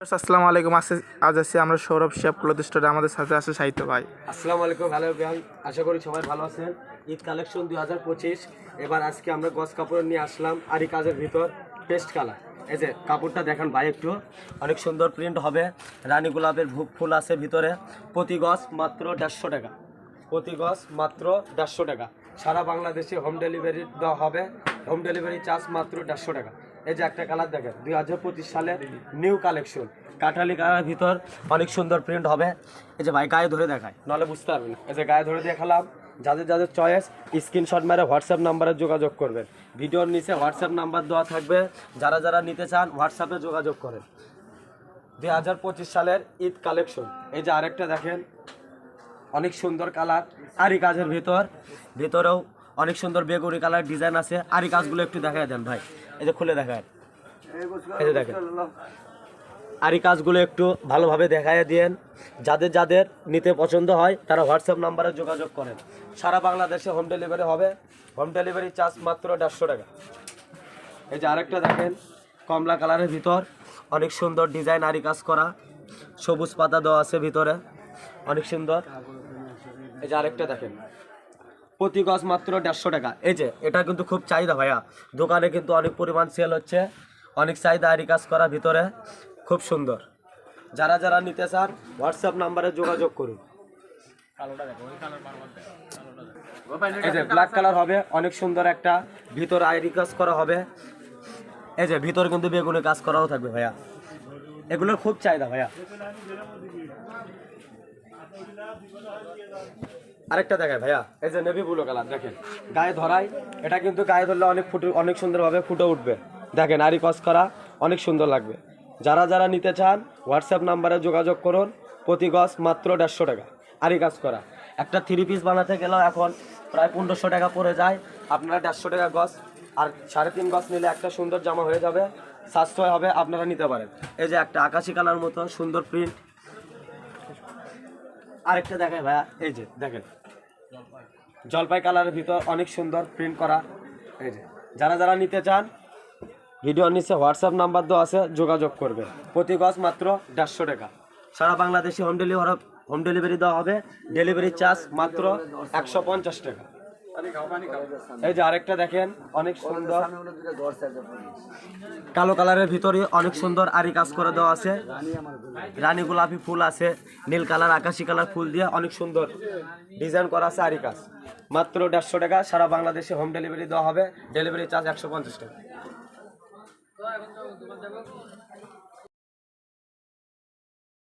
আসসালামু আলাইকুম। আজ আছি আমরা সৌরভ শেপ ক্লথ স্টোরে। আমাদের সাথে আছে সাহিত্য ভাই। আসসালামু আলাইকুম। ভালো ভাই, আশা করি সবাই ভালো আছেন। ঈদ কালেকশন 2025। এবার আজকে আমরা গজ কাপড় নিয়ে আসলাম আরি কাজের ভিতর পেস্ট কালার। এই যে কাপড়টা দেখেন ভাই, একটু অনেক সুন্দর প্রিন্ট হবে। রানী গোলাপের ফুল আছে ভিতরে। প্রতি গজ মাত্র 150 টাকা। প্রতি গজ মাত্র 150 টাকা। সারা বাংলাদেশে হোম ডেলিভারি দেওয়া হবে। হোম ডেলিভারি চার্জ মাত্র 150 টাকা। এই যে একটা কালার দেখেন, 2025 সালের নিউ কালেকশন কাঠালি কালার ভিতর অনেক সুন্দর প্রিন্ট হবে। এই যে ভাই গায়ে ধরে দেখায়, নাহলে বুঝতে পারবেন। এই যে গায়ে ধরে দেখালাম। যাদের যাদের চয়েস স্ক্রিনশট মেরে হোয়াটসঅ্যাপ নাম্বারে যোগাযোগ করবেন। ভিডিওর নিচে হোয়াটসঅ্যাপ নাম্বার দেওয়া থাকবে। যারা যারা নিতে চান হোয়াটসঅ্যাপে যোগাযোগ করেন। 2025 সালের ঈদ কালেকশন। এই যে আরেকটা দেখেন, অনেক সুন্দর কালার আরি কাজের ভিতরেও অনেক সুন্দর বেগুনি কালার ডিজাইন আছে। আরি কাজগুলো একটু দেখায় দেন ভাই, এই যে খুলে দেখায়। এই যে দেখেন আরি কাজগুলো একটু ভালোভাবে দেখায় দিয়েন। যাদের যাদের নিতে পছন্দ হয় তারা হোয়াটসঅ্যাপ নাম্বারে যোগাযোগ করেন। সারা বাংলাদেশে হোম ডেলিভারি হবে। হোম ডেলিভারি চার্জ মাত্র 150 টাকা। এই যে আরেকটা দেখেন, কমলা কালারের ভিতর অনেক সুন্দর ডিজাইন আরি কাজ করা, সবুজ পাতা দেওয়া আছে ভিতরে, অনেক সুন্দর। এই যে আরেকটা দেখেন, প্রতি গজ মাত্র 150 টাকা। এই যে এটা কিন্তু খুব চাহিদা ভাইয়া, দোকানে কিন্তু অনেক পরিমাণ সেল হচ্ছে। অনেক চাহিদা আরি কাজ করা ভিতরে, খুব সুন্দর। যারা যারা নিতে চান হোয়াটসঅ্যাপ নাম্বারে যোগাযোগ করুন। এই যে ব্ল্যাক কালার হবে, অনেক সুন্দর একটা ভিতর আরি কাজ করা হবে। এই যে ভিতর কিন্তু বেগুনি কাজ করাও থাকবে ভাইয়া, এগুলোর খুব চাহিদা ভাইয়া। আরেকটা দেখায় ভাইয়া, এই যে নেভি ব্লু কালার দেখেন, গায়ে ধরাই। এটা কিন্তু গায়ে ধরলে অনেক সুন্দরভাবে ফুটে উঠবে। দেখেন আরি কাজ করা, অনেক সুন্দর লাগবে। যারা যারা নিতে চান হোয়াটসঅ্যাপ নাম্বারে যোগাযোগ করুন। প্রতি গজ মাত্র 150 টাকা। আরি কাজ করা একটা 3 পিস বানাতে গেলেও এখন প্রায় 1500 টাকা পড়ে যায়। আপনারা 150 টাকা গজ আর 3.5 গজ নিলে একটা সুন্দর জামা হয়ে যাবে, সাশ্রয় হবে, আপনারা নিতে পারেন। এই যে একটা আকাশি কালার মতো সুন্দর প্রিন্ট। আরেকটা দেখায় ভাইয়া, এই যে দেখেন জলপাই কালারের ভিতর অনেক সুন্দর প্রিন্ট করা। এই যে যারা যারা নিতে চান ভিডিওর নিচে হোয়াটসঅ্যাপ নাম্বার দেওয়া আছে, যোগাযোগ করবে। প্রতি গজ মাত্র 150 টাকা। সারা বাংলাদেশে হোম ডেলিভারি দেওয়া হবে। ডেলিভারি চার্জ মাত্র 150 টাকা। এই যে আরেকটা দেখেন, অনেক সুন্দর কালো কালারের ভিতরে অনেক সুন্দর আরি কাজ করে দেওয়া আছে। রানী গোলাপি ফুল আছে, নীল কালার আকাশি কালার ফুল দিয়ে অনেক সুন্দর ডিজাইন করা আছে আরি কাজ। মাত্র 150 টাকা। সারা বাংলাদেশে হোম ডেলিভারি দেওয়া হবে। ডেলিভারি চার্জ 150 টাকা।